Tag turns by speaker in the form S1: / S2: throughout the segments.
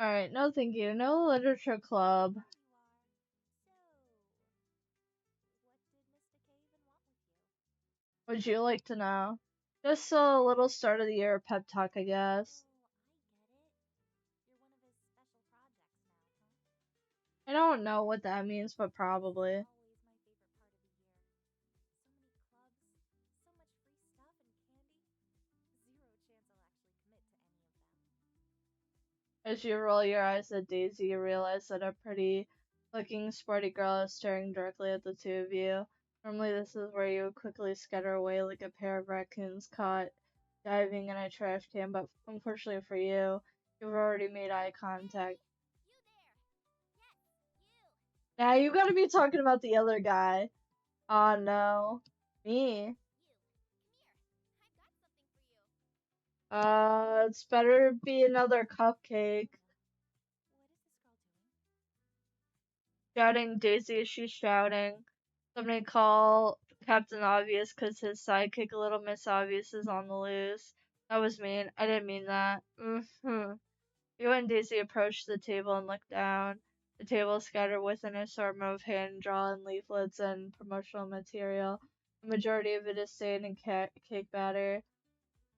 S1: Alright, no thank you. No literature club. Would you like to know? Just a little start of the year pep talk, I guess. I don't know what that means, but probably. As you roll your eyes at Daisy, you realize that a pretty looking sporty girl is staring directly at the two of you. Normally, this is where you would quickly scatter away like a pair of raccoons caught diving in a trash can, but unfortunately for you, you've already made eye contact. Now you gotta be talking about the other guy. Oh no. Me? It's better be another cupcake. Shouting Daisy as she's shouting. Somebody call Captain Obvious because his sidekick Little Miss Obvious is on the loose. That was mean. I didn't mean that. You and Daisy approached the table and looked down. The table is scattered with an assortment of hand-drawn leaflets and promotional material. The majority of it is stained in cake batter.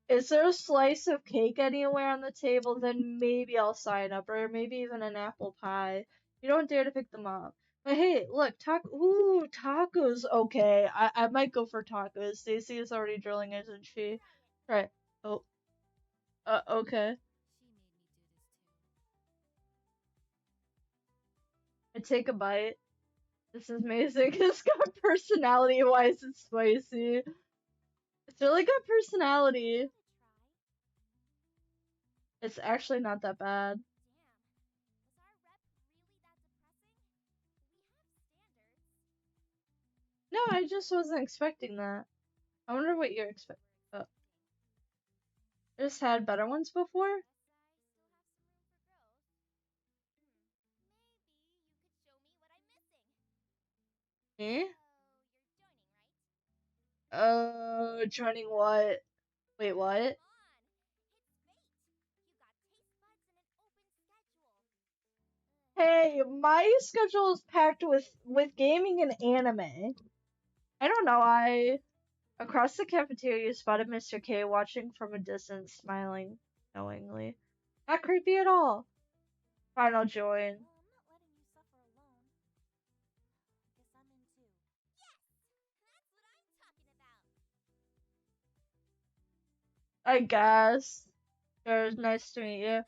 S1: Is there a slice of cake anywhere on the table? Then maybe I'll sign up, or maybe even an apple pie. You don't dare to pick them up. But hey, look, ooh, tacos. Okay, I might go for tacos. Stacey is already drilling, isn't she? Right. Oh, okay. I take a bite. This is amazing. It's got personality. Why is it spicy? It's really got personality. It's actually not that bad. No, I just wasn't expecting that. I wonder what you're expecting. Oh, just had better ones before? Eh? Joining what? Wait, what? Hey, my schedule is packed with gaming and anime. I don't know, across the cafeteria you spotted Mr. K watching from a distance, smiling knowingly. Not creepy at all. Final join. I guess. Sure, nice to meet you.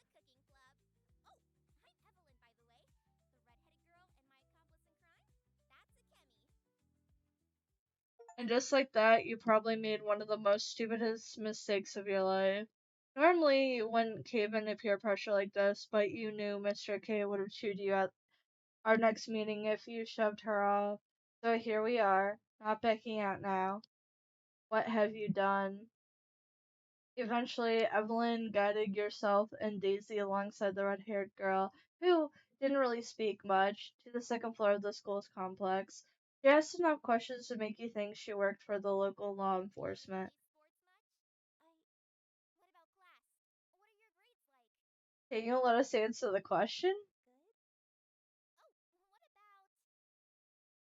S1: And just like that, you probably made one of the most stupidest mistakes of your life. Normally, you wouldn't cave into peer pressure like this, but you knew Mr. K would have chewed you at our next meeting if you shoved her off. So here we are, not backing out now. What have you done? Eventually, Evelyn guided yourself and Daisy alongside the red-haired girl, who didn't really speak much, to the second floor of the school's complex. She asked enough questions to make you think she worked for the local law enforcement. Can you let us answer the question?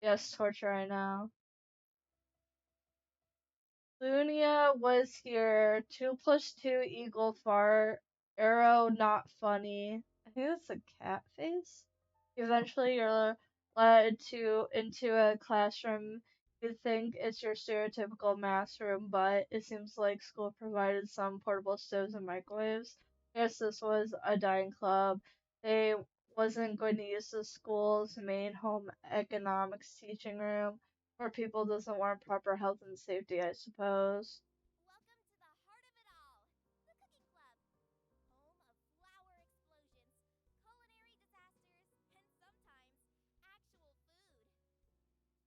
S1: Yes, torture, I know. Lunia was here. 2 plus 2 equal far. Arrow not funny. I think that's a cat face. Eventually, you're led into a classroom. You think it's your stereotypical math room, but it seems like school provided some portable stoves and microwaves. Yes, this was a dining club. They wasn't going to use the school's main home economics teaching room where people doesn't want proper health and safety, I suppose.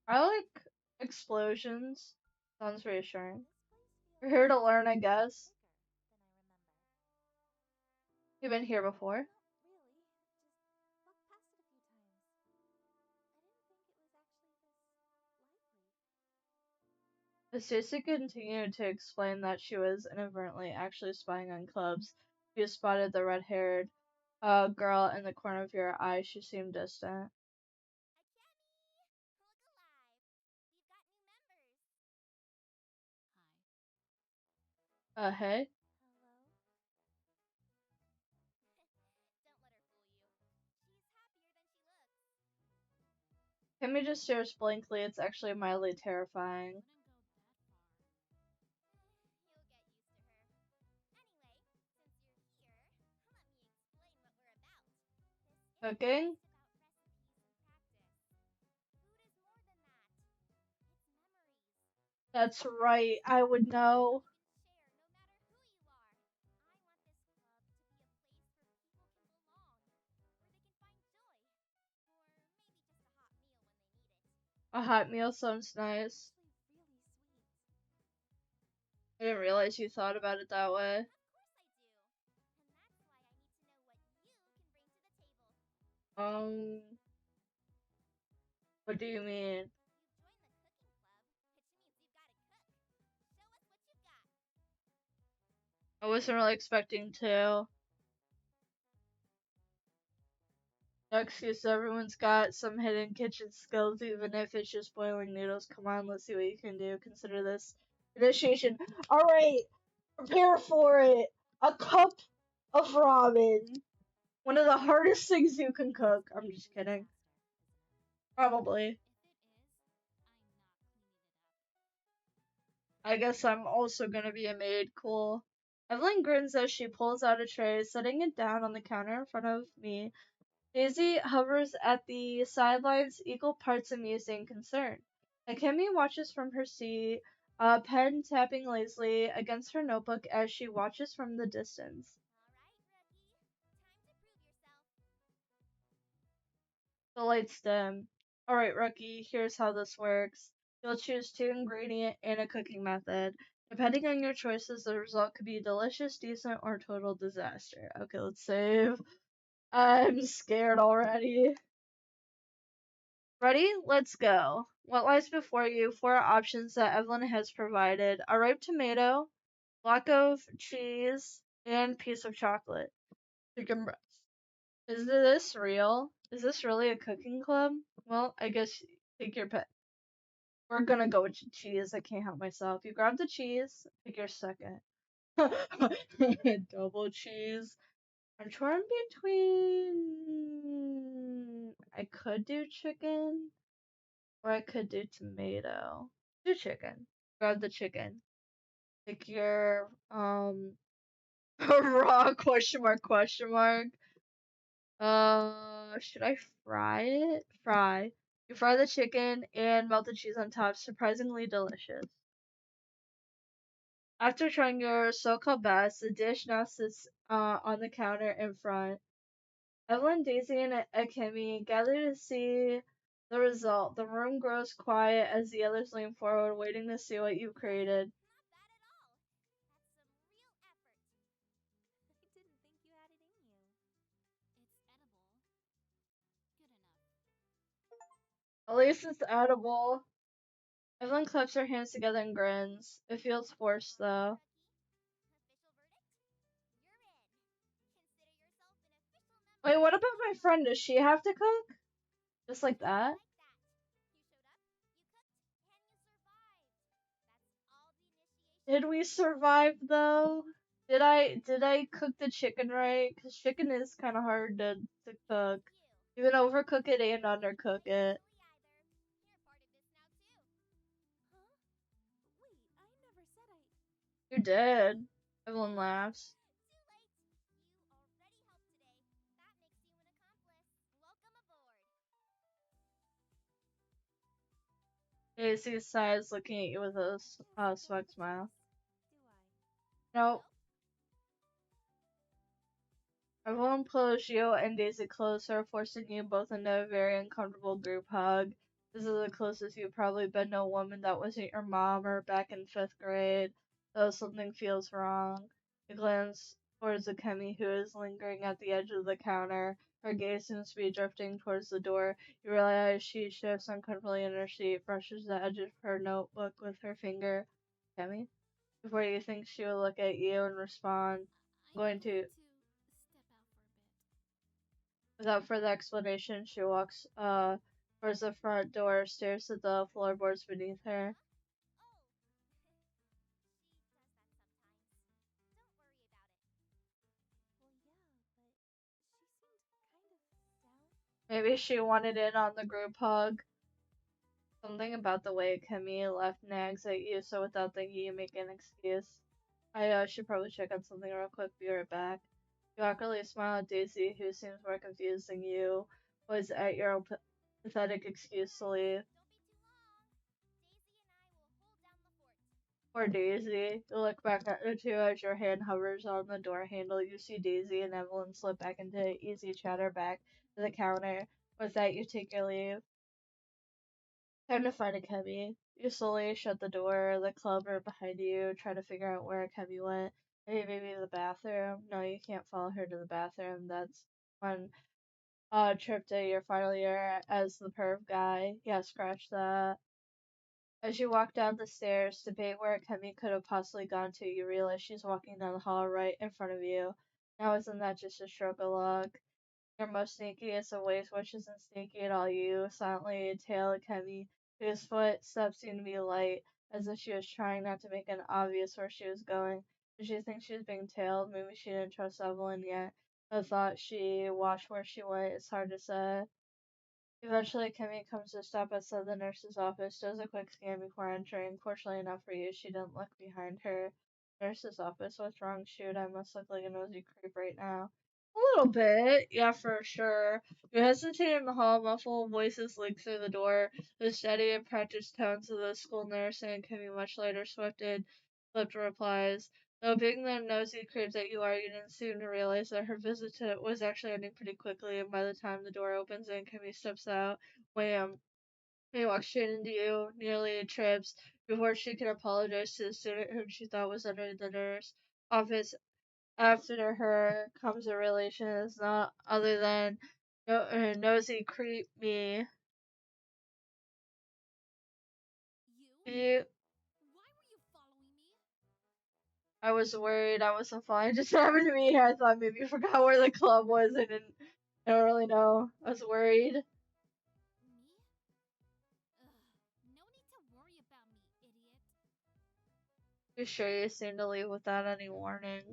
S1: I like explosions. Sounds reassuring. We're here to learn, I guess. You've been here before. As Stacy continued to explain that she was inadvertently actually spying on clubs, she spotted the red-haired girl in the corner of your eye. She seemed distant. Hey? Kimmy just stares blankly. It's actually mildly terrifying. Cooking? That's right. I would know. A hot meal sounds nice. I didn't realize you thought about it that way. Um, what do you mean? I wasn't really expecting to. No excuse, everyone's got some hidden kitchen skills, even if it's just boiling noodles. Come on, let's see what you can do. Consider this initiation. Alright, prepare for it. A cup of ramen. One of the hardest things you can cook. I'm just kidding. Probably. I guess I'm also gonna be a maid. Cool. Evelyn grins as she pulls out a tray, setting it down on the counter in front of me. Daisy hovers at the sidelines, equal parts amused and concerned. Akemi watches from her seat, a pen tapping lazily against her notebook as she watches from the distance. The lights dim. Alright, Rookie, here's how this works. You'll choose two ingredient and a cooking method. Depending on your choices, the result could be delicious, decent, or total disaster. Okay, let's save. I'm scared already. Ready? Let's go. What lies before you? Four options that Evelyn has provided. A ripe tomato, block of cheese, and piece of chocolate. Chicken breast. Is this real? Is this really a cooking club? Well, I guess take your pick. We're gonna go with cheese. I can't help myself. You grab the cheese. Pick your second. Double cheese. I'm torn between. I could do chicken, or I could do tomato. Do chicken. Grab the chicken. Pick your raw question mark question mark. Should I fry it? Fry. You fry the chicken and melt the cheese on top. Surprisingly delicious. After trying your so-called best, the dish now sits on the counter in front. Evelyn, Daisy, and Akemi gather to see the result. The room grows quiet as the others lean forward, waiting to see what you've created. At least it's edible. Evelyn claps her hands together and grins. It feels forced, though. Wait, what about my friend? Does she have to cook? Just like that? Did we survive, though? Did I cook the chicken right? Cause chicken is kind of hard to cook. You can overcook it and undercook it. You did. Everyone laughs. Daisy sighs, looking at you with a smug smile. Nope. Everyone pulls you and Daisy closer, forcing you both into a very uncomfortable group hug. This is the closest you've probably been to a woman that wasn't your mom or back in 5th grade, though something feels wrong. You glance towards Akemi, who is lingering at the edge of the counter. Her gaze seems to be drifting towards the door. You realize she shifts uncomfortably in her seat, brushes the edge of her notebook with her finger. Akemi? Before you think she will look at you and respond, I'm going to Without further explanation, she walks towards the front door, stares at the floorboards beneath her. Maybe she wanted in on the group hug. Something about the way Kemi left nags at you, so without thinking, you make an excuse. I should probably check on something real quick. Be right back. You awkwardly smile at Daisy, who seems more confused than you was at your own pathetic excuse to leave. Poor Daisy. You look back at the two as your hand hovers on the door handle. You see Daisy and Evelyn slip back into easy chatter back to the counter. With that, you take your leave. Time to find a Kemi. You slowly shut the door, the club right behind you, try to figure out where Kemi went. Maybe the bathroom. No, you can't follow her to the bathroom. That's one trip to your final year as the perv guy. Yeah, scratch that. As you walk down the stairs, debate where Kemi could have possibly gone to, you realize she's walking down the hall right in front of you. Now isn't that just a stroke of luck? Your most sneakiest of ways, which isn't sneaky at all, you silently tail at Kemi, whose footsteps seemed to be light, as if she was trying not to make it obvious where she was going. Did she think she was being tailed? Maybe she didn't trust Evelyn yet. The thought she watched where she went is hard to say. Eventually, Kimmy comes to stop outside the nurse's office, does a quick scan before entering. Fortunately enough for you, she didn't look behind her. Nurse's office, what's wrong? Shoot, I must look like a nosy creep right now. A little bit, yeah, for sure. You hesitate in the hall, muffled voices leak through the door. The steady and practiced tones of the school nurse and Kimmy much later flipped replies. Though being the nosy creep that you are, you didn't seem to realize that her visit was actually ending pretty quickly, and by the time the door opens and Kimmy steps out, wham, he walks straight into you, nearly trips, before she could apologize to the student whom she thought was under the nurse office. After her comes a relation is not other than nosy creep me. You, I was worried. I wasn't fine. Just happened to me here. I thought maybe you forgot where the club was. I don't really know. I was worried. You sure you seem to leave without any warning?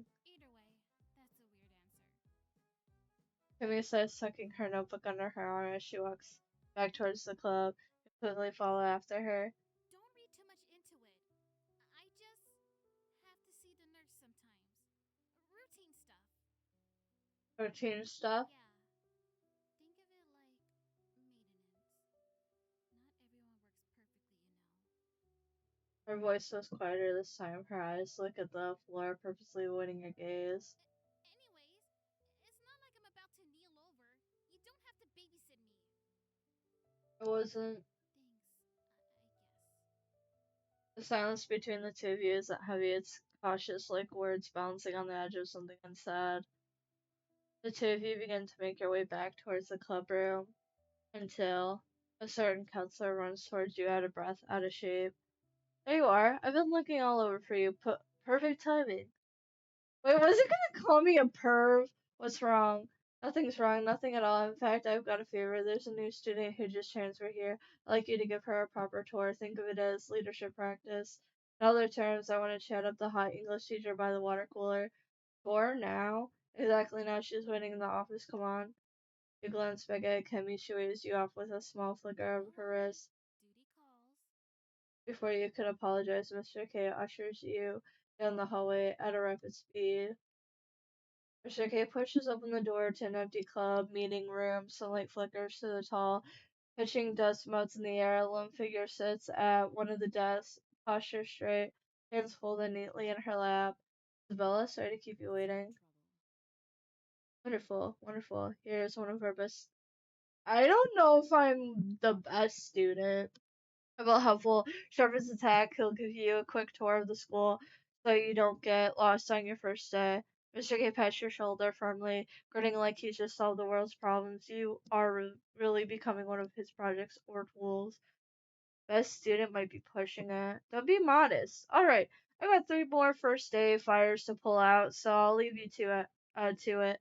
S1: Kimmy says, tucking her notebook under her arm as she walks back towards the club. You quickly follow after her. Routine stuff. Her voice was quieter this time. Her eyes look at the floor, purposely avoiding your gaze. It wasn't. The silence between the two of you isn't heavy, it's cautious, like words bouncing on the edge of something unsaid. The two of you begin to make your way back towards the club room until a certain counselor runs towards you out of breath, out of shape. There you are. I've been looking all over for you. Perfect timing. Wait, was it gonna call me a perv? What's wrong? Nothing's wrong, nothing at all. In fact, I've got a favor. There's a new student who just transferred here. I'd like you to give her a proper tour. Think of it as leadership practice. In other terms, I want to chat up the hot English teacher by the water cooler. Tour now? Exactly now. She's waiting in the office. Come on. You glance back at Kemi. She waves you off with a small flicker of her wrist. Before you could apologize, Mr. K ushers you down the hallway at a rapid speed. Mr. K pushes open the door to an empty club meeting room. Sunlight flickers through the tall, pitching dust motes in the air. A lone figure sits at one of the desks, posture straight, hands folded neatly in her lap. Isabella, sorry to keep you waiting. Wonderful, wonderful. Here's one of our best. I don't know if I'm the best student. About helpful Trevor's attack, he'll give you a quick tour of the school so you don't get lost on your first day. Mr. K pats your shoulder firmly, grinning like he's just solved the world's problems. You are really becoming one of his projects or tools. Best student might be pushing it. Don't be modest. Alright, I got 3 more first day fires to pull out, so I'll leave you to it.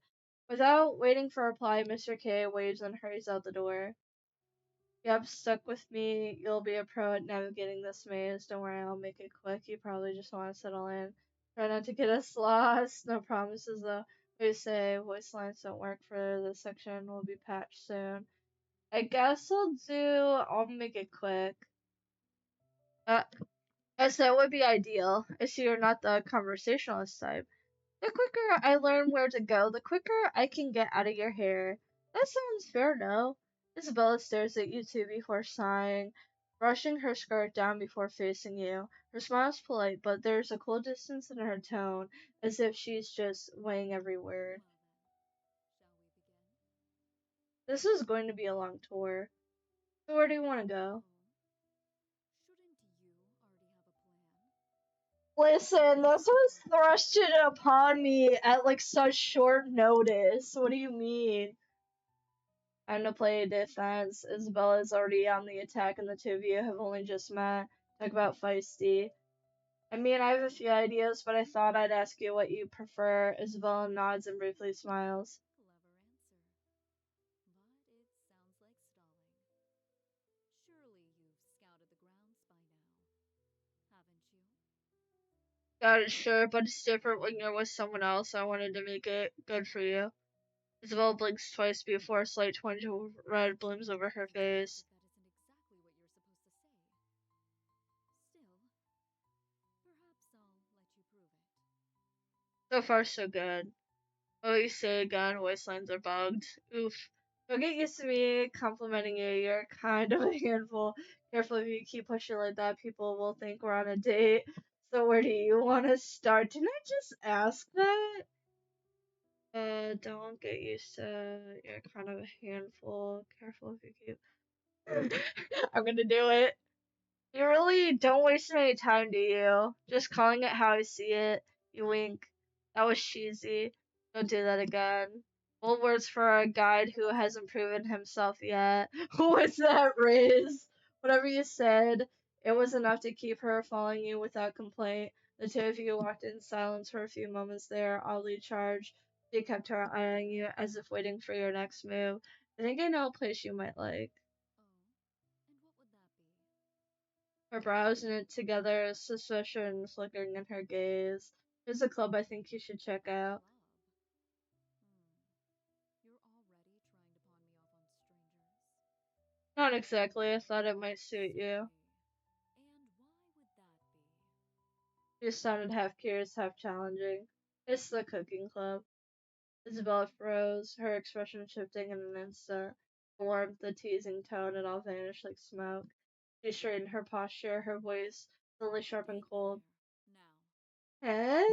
S1: Without waiting for a reply, Mr. K waves and hurries out the door. Yep, stuck with me. You'll be a pro at navigating this maze. Don't worry, I'll make it quick. You probably just want to settle in. Try not to get us lost. No promises though. We say voice lines don't work for this section. Will be patched soon. I guess I'll make it quick. As that would be ideal. I see you're not the conversationalist type. The quicker I learn where to go, the quicker I can get out of your hair. That sounds fair, no? Isabella stares at you two before sighing, brushing her skirt down before facing you. Her smile's polite, but there's a cool distance in her tone, as if she's just weighing every word. This is going to be a long tour. So where do you want to go? Listen, this was thrusted upon me at like such short notice. What do you mean? I'm to play defense. Isabella's already on the attack, and the two of you have only just met. Talk about feisty. I mean, I have a few ideas, but I thought I'd ask you what you prefer. Isabella nods and briefly smiles. Got it, sure, but it's different when you're with someone else. I wanted to make it good for you. Isabella blinks twice before a slight twinge of red blooms over her face. So far, so good. Oh, you say again, waistlines are bugged. Oof. Don't get used to me complimenting you. You're kind of a handful. Careful if you keep pushing like that, people will think we're on a date. So where do you want to start? Didn't I just ask that? Don't get used to you're kind of a handful. Careful if you keep. I'm gonna do it. You really don't waste any time, do you? Just calling it how I see it. You wink. That was cheesy. Don't do that again. Old words for a guide who hasn't proven himself yet. What's that, Riz? Whatever you said, it was enough to keep her following you without complaint. The two of you walked in silence for a few moments there, oddly charged. She kept her eye on you as if waiting for your next move. I think I know a place you might like. Her brows knit together, suspicion flickering in her gaze. There's a club I think you should check out. Not exactly, I thought it might suit you. She sounded half curious, half challenging. It's the cooking club. Isabella froze, her expression shifting in an instant. The warmth, the teasing tone, it all vanished like smoke. She straightened her posture, her voice suddenly sharp and cold. Eh?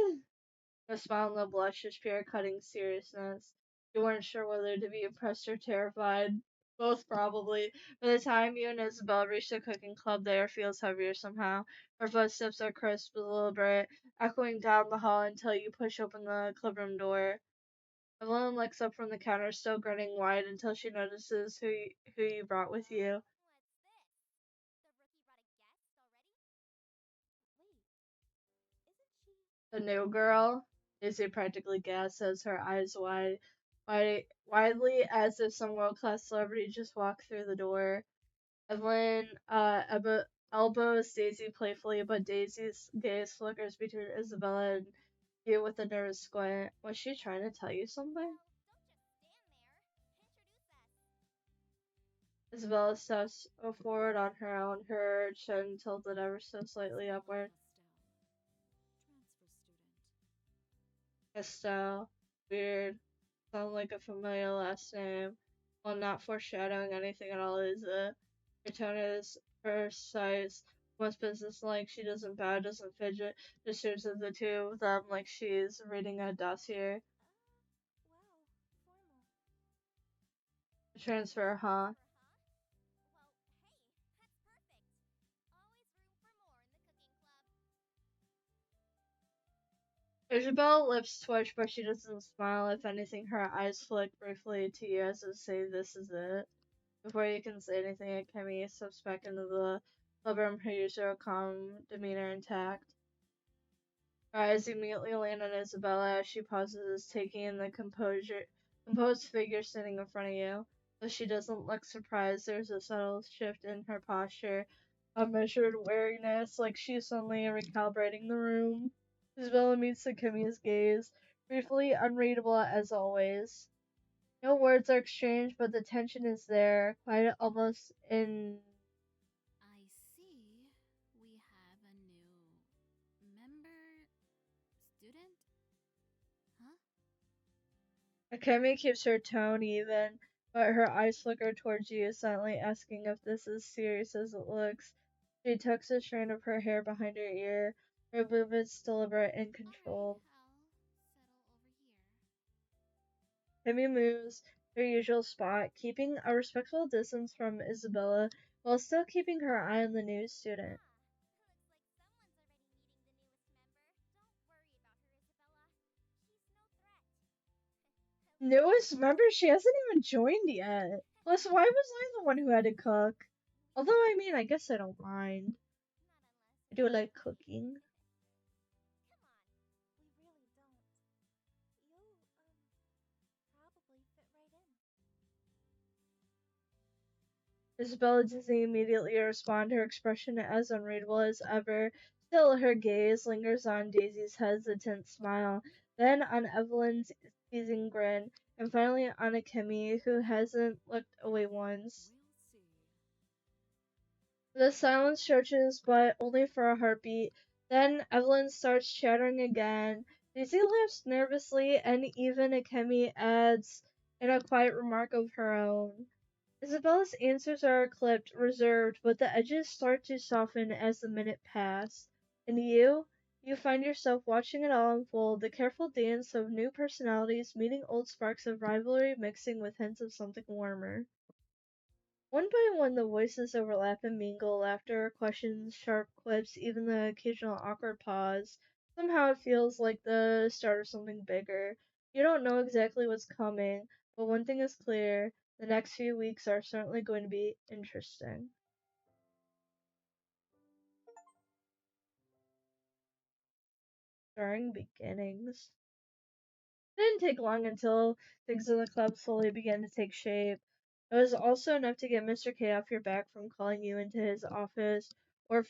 S1: No smile, no blush, just pure cutting seriousness. You weren't sure whether to be impressed or terrified. Both probably. By the time you and Isabel reach the cooking club, the air feels heavier somehow. Her footsteps are crisp, deliberate, echoing down the hall until you push open the clubroom door. Evelyn looks up from the counter, still grinning wide, until she notices who you brought with you. The new girl? Izzy practically gasps, her eyes widely as if some world-class celebrity just walked through the door. Evelyn elbows Daisy playfully, but Daisy's gaze flickers between Isabella and you with a nervous squint. Was she trying to tell you something? Isabella steps forward on her own, her chin tilted ever so slightly upward. Estelle. Weird. Sound like a familiar last name. While not foreshadowing anything at all, is it? Her tone is precise, most businesslike. She doesn't bow, doesn't fidget, just stares at the two of them like she's reading a dossier. Transfer, huh? Isabel's lips twitch, but she doesn't smile. If anything, her eyes flick briefly to you as if to say, "This is it." Before you can say anything, Akemi steps back into the clubroom, her usual calm demeanor intact. Her eyes immediately land on Isabella as she pauses, taking in the composed figure sitting in front of you. Though she doesn't look surprised, there's a subtle shift in her posture, a measured wariness, like she's suddenly recalibrating the room. Isabella meets Akemi's gaze, briefly unreadable as always. No words are exchanged, but the tension is there, quiet almost in.
S2: I see we have a new member student, huh?
S1: Akemi keeps her tone even, but her eyes flicker towards you, silently asking if this is serious as it looks. She tucks a strand of her hair behind her ear, her movements deliberate and
S2: All right,
S1: controlled.
S2: I'll settle over here.
S1: Akemi moves her usual spot, keeping a respectful distance from Isabella while still keeping her eye on the new student. Newest member, she hasn't even joined yet. Plus, why was I the one who had to cook? Although, I mean, I guess I don't mind. I do like cooking. Isabella doesn't immediately respond, her expression as unreadable as ever. Still, her gaze lingers on Daisy's hesitant smile, then on Evelyn's teasing grin, and finally on Akemi, who hasn't looked away once.
S2: We'll see.
S1: The silence stretches, but only for a heartbeat. Then Evelyn starts chattering again. Daisy laughs nervously, and even Akemi adds in a quiet remark of her own. Isabella's answers are clipped, reserved, but the edges start to soften as the minute pass. And you find yourself watching it all unfold, the careful dance of new personalities meeting old sparks of rivalry mixing with hints of something warmer. One by one, the voices overlap and mingle, laughter, questions, sharp quips, even the occasional awkward pause. Somehow it feels like the start of something bigger. You don't know exactly what's coming, but one thing is clear, the next few weeks are certainly going to be interesting. Starring beginnings. It didn't take long until things in the club slowly began to take shape. It was also enough to get Mr. K off your back from calling you into his office or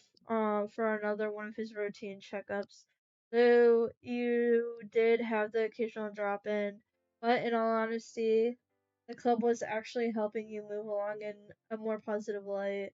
S1: for another one of his routine checkups. Though you did have the occasional drop in, but in all honesty, the club was actually helping you move along in a more positive light.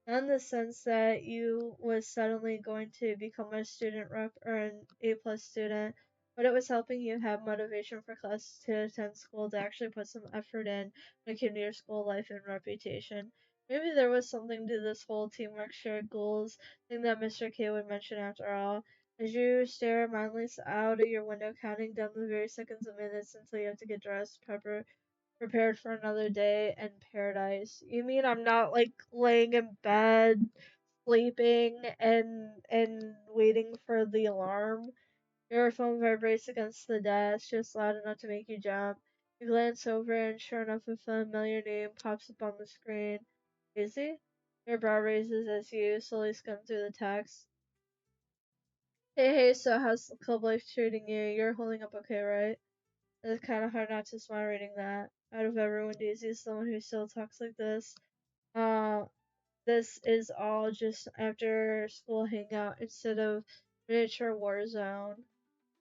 S1: Not in the sense that you was suddenly going to become a student rep or an A+ student, but it was helping you have motivation for class to attend school to actually put some effort in when it came to your school life and reputation. Maybe there was something to this whole teamwork shared goals thing that Mr. K would mention after all. As you stare mindless out at your window, counting down the very seconds and minutes until you have to get dressed, prepared for another day in paradise. You mean I'm not like laying in bed, sleeping and waiting for the alarm? Your phone vibrates against the desk, just loud enough to make you jump. You glance over, and sure enough, a familiar name pops up on the screen. Izzy? Your brow raises as you slowly skim through the text. Hey, so how's the club life treating you? You're holding up okay, right? It's kind of hard not to smile reading that. Out of everyone, Daisy is the one who still talks like this. Uh, this is all just after school hangout instead of miniature war zone.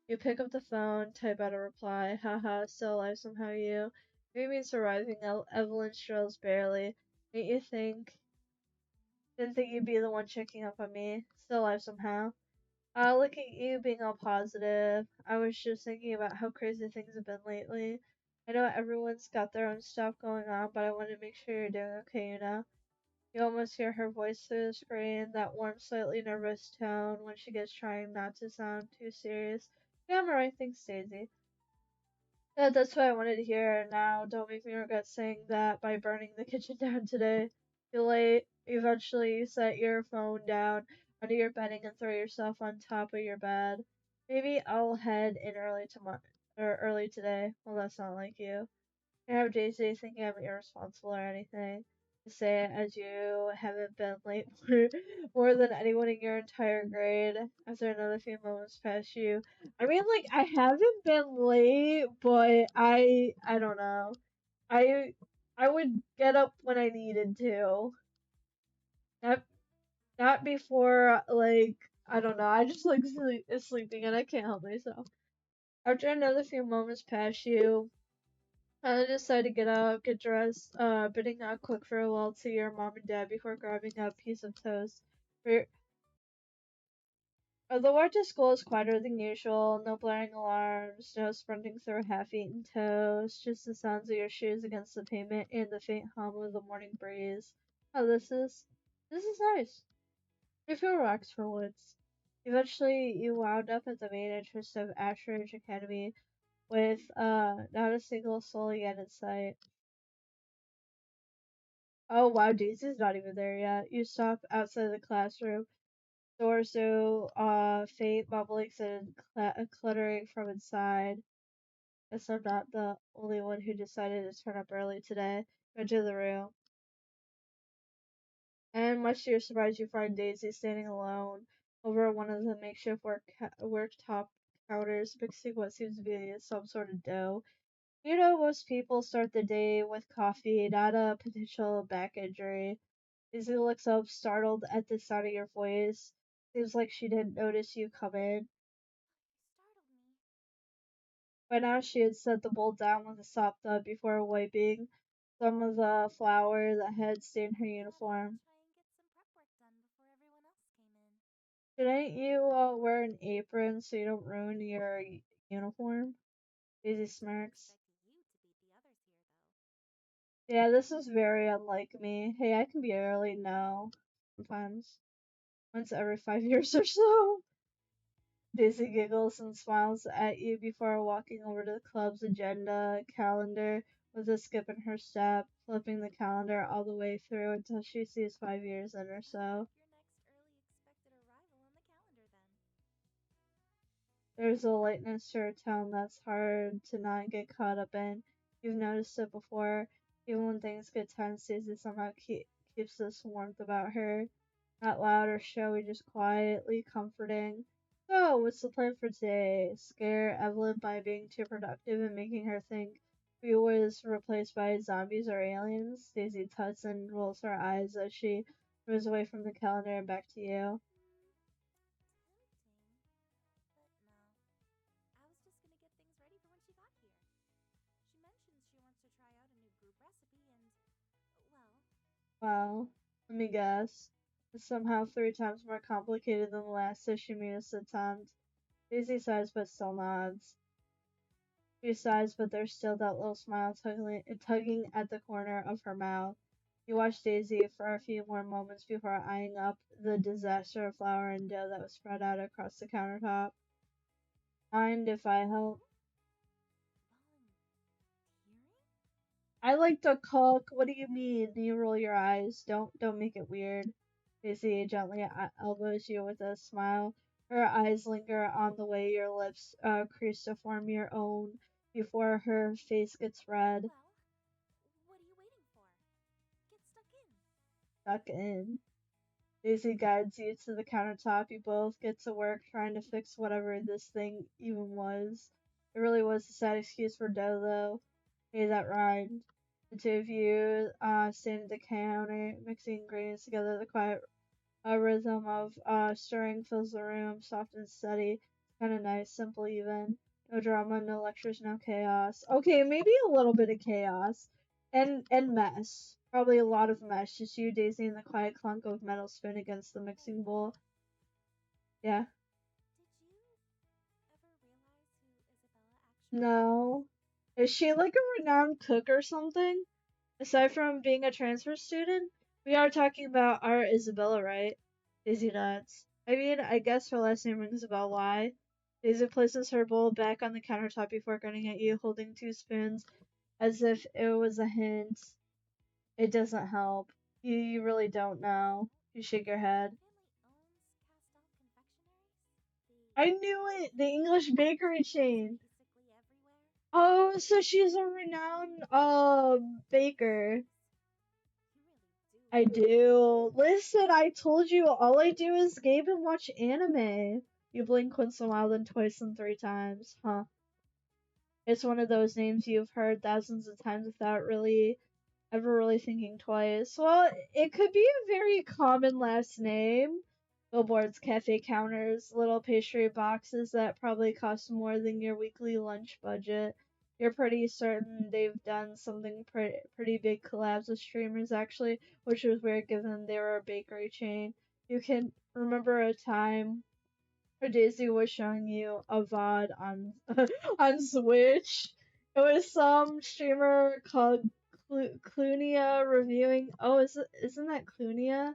S1: You pick up the phone, type out a reply. Haha, still alive somehow, you. Maybe mean surviving. Evelyn strills barely. Didn't you think? Didn't think you'd be the one checking up on me. Still alive somehow. Look at you being all positive. I was just thinking about how crazy things have been lately. I know everyone's got their own stuff going on, but I want to make sure you're doing okay, you know? You almost hear her voice through the screen, that warm, slightly nervous tone when she gets trying not to sound too serious. Yeah, I'm alright, thanks, Daisy. Yeah, that's what I wanted to hear. Now, don't make me regret saying that by burning the kitchen down today. Too late. Eventually, you set your phone down under your bedding and throw yourself on top of your bed. Maybe I'll head in early tomorrow or early today. Well, that's not like you. I have Daisy thinking I'm irresponsible or anything. say it as you haven't been late for more than anyone in your entire grade. After another few moments pass you. I mean, like, I haven't been late, but I don't know. I I would get up when I needed to. Not not before, like, I don't know. I just like sleeping and I can't help myself. After another few moments pass you, I decide to get up, get dressed, bidding a quick farewell to your mom and dad before grabbing a piece of toast. For the walk to school is quieter than usual, no blaring alarms, no sprinting through half-eaten toast, just the sounds of your shoes against the pavement and the faint hum of the morning breeze. Oh, this is nice. You feel relaxed for once. Eventually, you wound up at the main entrance of Ashridge Academy with not a single soul yet in sight. Oh wow, Daisy's not even there yet. You stop outside the classroom. Doors so faint mumblings and cluttering from inside. Guess I'm not the only one who decided to turn up early today. Enter the room. And much to your surprise, you find Daisy standing alone over one of the makeshift worktop counters, mixing what seems to be some sort of dough. You know, most people start the day with coffee, not a potential back injury. Daisy looks up, startled at the sound of your voice. Seems like she didn't notice you come in.
S2: Startled me.
S1: By now, she had set the bowl down with a soft thud before wiping some of the flour that had stained her uniform.
S2: Try and get some prep work done before everyone else came in.
S1: Shouldn't you wear an apron so you don't ruin your uniform? Daisy smirks.
S2: Expected you to beat the others here, though.
S1: Yeah, this is very unlike me. Hey, I can be early. No, sometimes. Once every 5 years or so. Daisy giggles and smiles at you before walking over to the club's agenda calendar with a skip in her step, flipping the calendar all the way through until she sees 5 years in or so.
S2: Your next early expected arrival on the calendar, then.
S1: There's a lightness to her tone that's hard to not get caught up in. You've noticed it before. Even when things get tense, Daisy somehow keeps this warmth about her. Not loud or showy, just quietly comforting. So, what's the plan for today? Scare Evelyn by being too productive and making her think we was replaced by zombies or aliens? Daisy tuts and rolls her eyes as she moves away from the calendar and back to you.
S2: Tempting. But no. I was just gonna get things ready for when she got here. She mentions she wants to try out a new group recipe and, well,
S1: Wow, let me guess. It's somehow 3 times more complicated than the last sashimi attempt. Daisy sighs but still nods. She sighs, but there's still that little smile tugging at the corner of her mouth. You watch Daisy for a few more moments before eyeing up the disaster of flour and dough that was spread out across the countertop. Mind if I help?
S2: volunteering?
S1: I like to cook. What do you mean? You roll your eyes. Don't make it weird. Daisy gently elbows you with a smile. Her eyes linger on the way your lips crease to form your own before her face gets red.
S2: Well, what are you waiting for? Get stuck in.
S1: Stuck in. Daisy guides you to the countertop. You both get to work trying to fix whatever this thing even was. It really was a sad excuse for dough, though. Hey, that rhymed. The two of you stand at the counter, mixing ingredients together. The quiet rhythm of stirring fills the room, soft and steady. It's kind of nice, simple even. No drama, no lectures, no chaos. Okay, maybe a little bit of chaos and mess. Probably a lot of mess. Just you, Daisy, and the quiet clunk of metal spoon against the mixing bowl. Yeah.
S2: Did you ever realize who Isabella actually is?
S1: No. Is she like a renowned cook or something? Aside from being a transfer student, we are talking about our Isabella, right? Daisy nods. I mean, I guess her last name rings a bell. Why? Daisy places her bowl back on the countertop before grinning at you, holding 2 spoons, as if it was a hint. It doesn't help. You really don't know. You shake your head.
S2: Family owns Castell Confectionaries?
S1: I knew it! The English bakery chain!
S2: Basically everywhere?
S1: Oh, so she's a renowned baker.
S2: You really
S1: I do. Listen, I told you all I do is game and watch anime. You blink once in a while, then twice and three times, huh? It's one of those names you've heard thousands of times without really ever really thinking twice. Well, it could be a very common last name. Billboards, cafe counters, little pastry boxes that probably cost more than your weekly lunch budget. You're pretty certain they've done something pretty big collabs with streamers actually, which was weird given they were a bakery chain. You can remember a time where Daisy was showing you a VOD on on Switch. It was some streamer called Clunia reviewing. Oh, isn't that Clunia?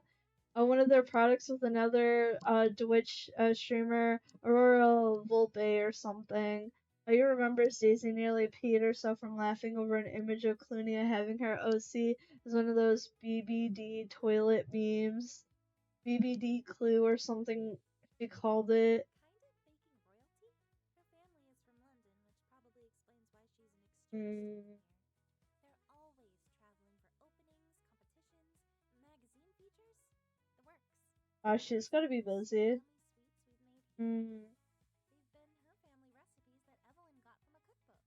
S1: One of their products with another Twitch streamer, Aurora Volpe or something. You remember Daisy nearly peed herself from laughing over an image of Clunia having her OC as one of those BBD toilet memes. BBD Clue or something she called it.
S2: Kind of baking royalty? Her family is from London, which probably explains why she's an extreme
S1: Mm.
S2: souvenir. They're always traveling for openings, competitions, magazine features, the works.
S1: She's gotta be
S2: These
S1: busy.
S2: yummy sweets we've made here,
S1: Mm.
S2: they've been her family recipes that Evelyn got from a cookbook.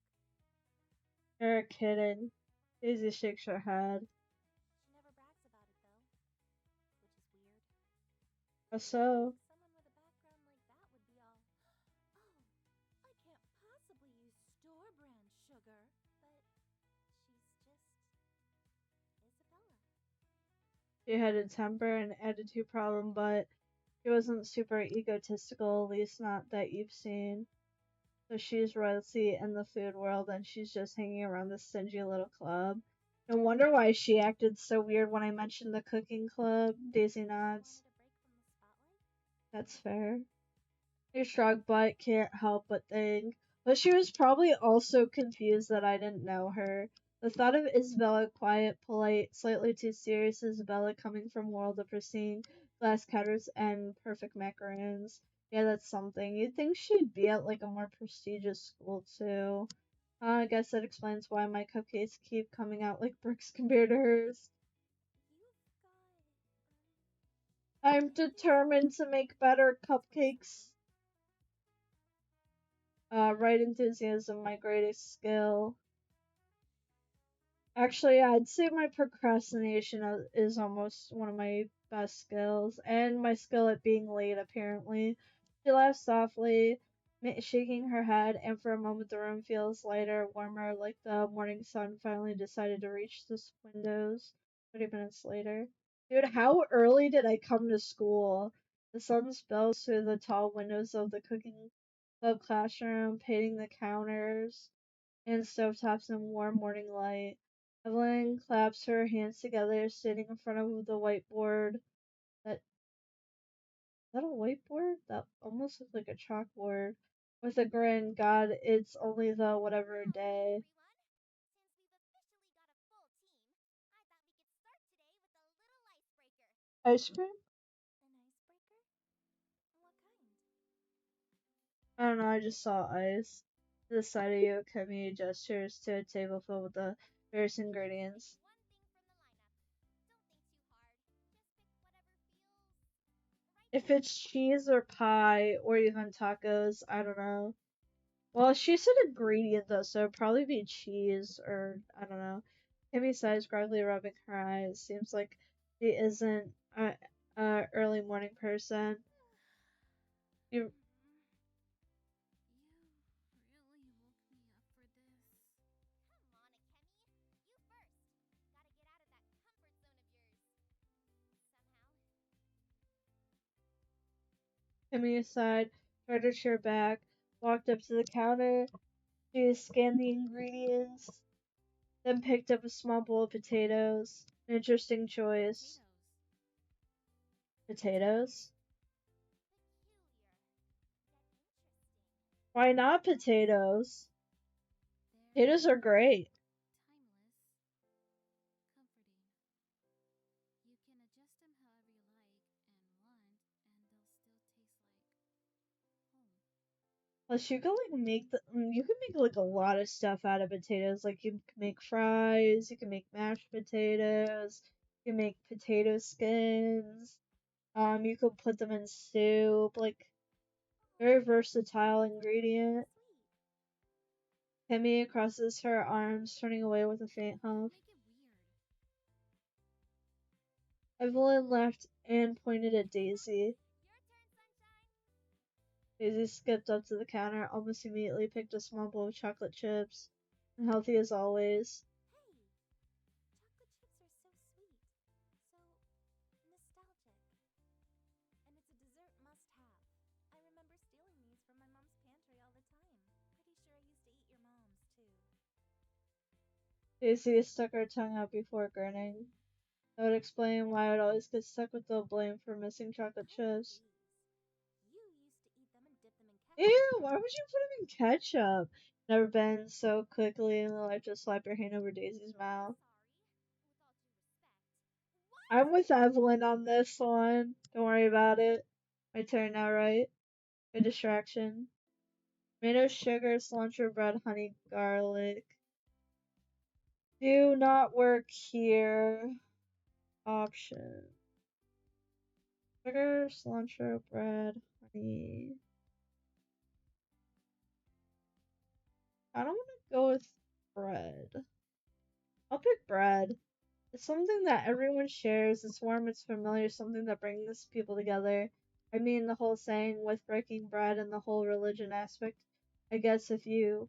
S1: You're kidding. Daisy shakes her head.
S2: She never brags about it though, which is weird.
S1: How so?
S2: Someone with a background like that would be all, oh, I can't possibly use store brand sugar. But she's just Isabella.
S1: She had a temper and attitude problem, but she wasn't super egotistical, at least not that you've seen. So she's royalty in the food world, and she's just hanging around this stingy little club. No wonder why she acted so weird when I mentioned the cooking club. Daisy
S2: She
S1: nods.
S2: wanted a break from the spotlight?
S1: That's fair. Your shrug but can't help but think. But she was probably also confused that I didn't know her. The thought of Isabella, quiet, polite, slightly too serious Isabella coming from world of pristine glass counters and perfect macaroons. Yeah, that's something. You'd think she'd be at like a more prestigious school too. I guess that explains why my cupcakes keep coming out like bricks compared to hers.
S2: You've got.
S1: I'm
S2: Cupcakes?
S1: determined to make better cupcakes. Right enthusiasm, my greatest skill. Actually, I'd say my procrastination is almost one of my best skills, and my skill at being late, apparently. She laughs softly, shaking her head, and for a moment the room feels lighter, warmer, like the morning sun finally decided to reach the windows. 30 minutes later. Dude, how early did I come to school? The sun spills through the tall windows of the cooking club classroom, painting the counters and stovetops in warm morning light. Evelyn claps her hands together, sitting in front of the whiteboard. That is that a whiteboard? That almost looks like a chalkboard. With a grin, God, it's only the whatever day. Ice cream?
S2: An icebreaker? What kind?
S1: I don't know, I just saw ice. To the side of you, Kemi gestures to a table filled with the various ingredients. If it's cheese or pie or even tacos, I don't know. Well, she said ingredient though, so it'd probably be cheese or I don't know. Kimmy sighs, groggily rubbing her eyes. Seems like she isn't a early morning person. You
S2: You really woke me up for this.
S1: Kimmy aside, tried her chair back, walked up to the counter. She scanned the ingredients, then picked up a small bowl of potatoes. An interesting choice. Potatoes? Why not potatoes? Potatoes are great.
S2: Timeless, comforting. You can adjust them however you like and want, and they'll still taste like home.
S1: Plus, you can like you can make like a lot of stuff out of potatoes. Like you can make fries, you can make mashed potatoes, You can make potato skins. You could put them in soup. Like, very versatile ingredient. Kimmy crosses her arms, turning away with a faint huff. Evelyn laughed and pointed at Daisy. Daisy skipped up to the counter, almost immediately picked a small bowl of chocolate chips, and healthy as always.
S2: Hey, chocolate chips are so sweet, so nostalgic. And it's a dessert must-have. I remember stealing these from my mom's pantry all the time. Pretty sure I used to eat your mom's, too.
S1: Daisy stuck her tongue out before grinning. That would explain why I would always get stuck with the blame for missing chocolate chips.
S2: You used to eat them and dip them in ketchup.
S1: Ew, why would you put them in ketchup? Never been so quickly in life to slap your hand over Daisy's mouth. I'm with Evelyn on this one. Don't worry about it. My turn now, right? A distraction. Tomato, sugar, cilantro, bread, honey, garlic. Do not work here. Option. Sugar, cilantro, bread, honey. I don't want to go with bread. I'll pick bread. It's something that everyone shares. It's warm, it's familiar, something that brings people together. I mean, the whole saying with breaking bread and the whole religion aspect. I guess if you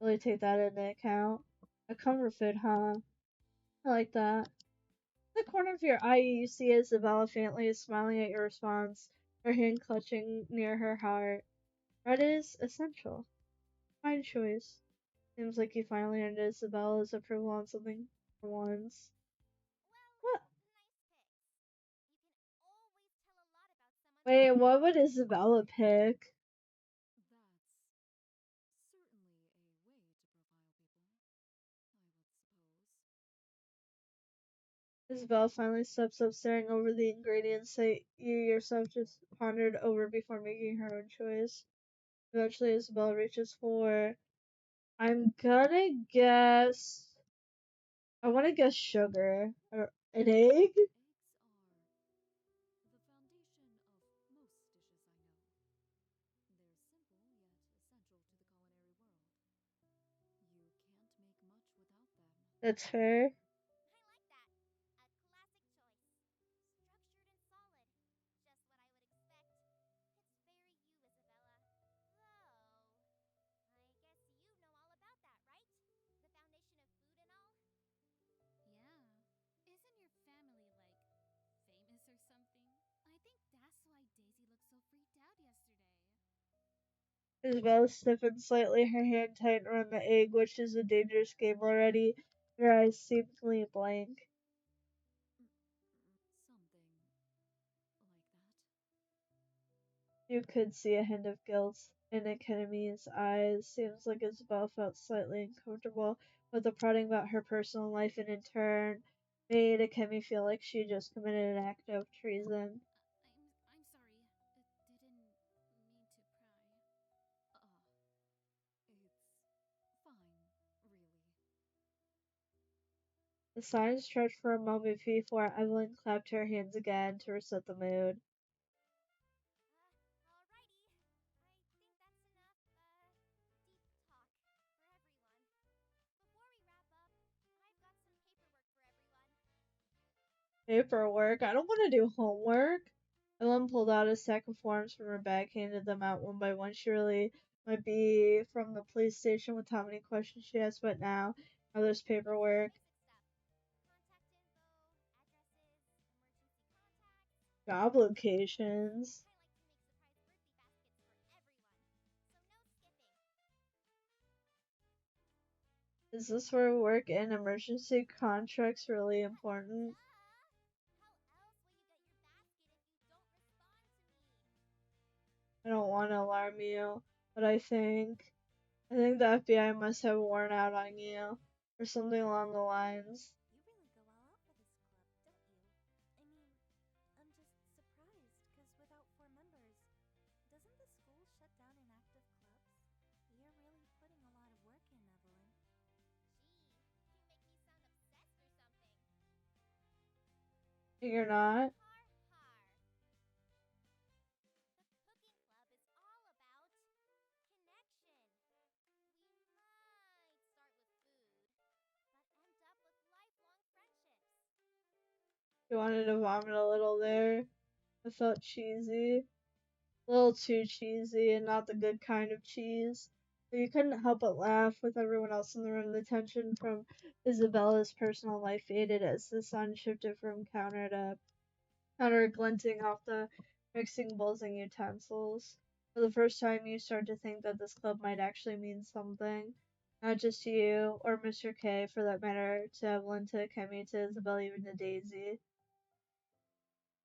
S1: really take that into account. A comfort food, huh? I like that. In the corner of your eye, you see Isabella faintly smiling at your response, her hand clutching near her heart. Bread is essential. Fine choice. Seems like you finally earned Isabella's approval on something for once. What? Wait, what would Isabella pick?
S3: That's certainly a way to profile people, I would suppose.
S1: Isabella finally steps up, staring over the ingredients that you yourself just pondered over before making her own choice. Eventually, Isabella reaches for. I'm gonna guess. I want to guess sugar. Or an egg?
S3: Eggs are the foundation of most dishes I know. They're simple yet essential to the culinary world. You can't make much without them.
S1: That's fair.
S2: I like that. A classic choice. Structured and solid. Just what I would expect. It's very you, Isabella. Though, I guess you know all about that, right? The foundation of food and all? Yeah. Isn't your family, like, famous or something? I think that's why Daisy looked so freaked out yesterday.
S1: Isabella stiffened slightly, her hand tightened around the egg, which is a dangerous game already. Her eyes seemingly blank.
S3: Something like that.
S1: You could see a hint of guilt in Akemi's eyes. Seems like Isabella felt slightly uncomfortable with the prodding about her personal life and in turn made Akemi feel like she just committed an act of treason.
S2: I'm sorry. Didn't mean to pry.
S3: It's fine, really.
S1: The silence stretched for a moment before Evelyn clapped her hands again to reset the mood.
S2: Alrighty. I think that's enough, deep talk for everyone. Before we wrap up, I've got some paperwork for everyone.
S1: Paperwork? I don't want to do homework. Evelyn pulled out a stack of forms from her bag, handed them out one by one. She really might be from the police station with how many questions she asked, but now there's paperwork.
S2: Contact info, addresses, emergency contacts.
S1: Job locations.
S2: I like to make surprise birthday baskets for everyone, so no skipping.
S1: Is this where work and emergency contracts really important?
S2: How else will you get your basket if you don't respond to me?
S1: I don't want to alarm you, but I think the FBI must have worn out on you, or something along the lines.
S2: You really go all out for this club, don't you? I mean, I'm just surprised, because without 4 members, doesn't the school shut down inactive clubs? You're really putting a lot of work in, Evelyn. Gee, you make me sound obsessed or something.
S1: You're not?
S2: Har har. The cooking club is all about connection. We might start with food, but end up with lifelong friendships.
S1: You wanted to vomit a little there. It felt cheesy. A little too cheesy and not the good kind of cheese. But you couldn't help but laugh with everyone else in the room. The tension from Isabella's personal life faded as the sun shifted from counter glinting off the mixing bowls and utensils. For the first time, you start to think that this club might actually mean something. Not just to you, or Mr. K, for that matter, to Evelyn, to Kemi, to Isabella, even to Daisy.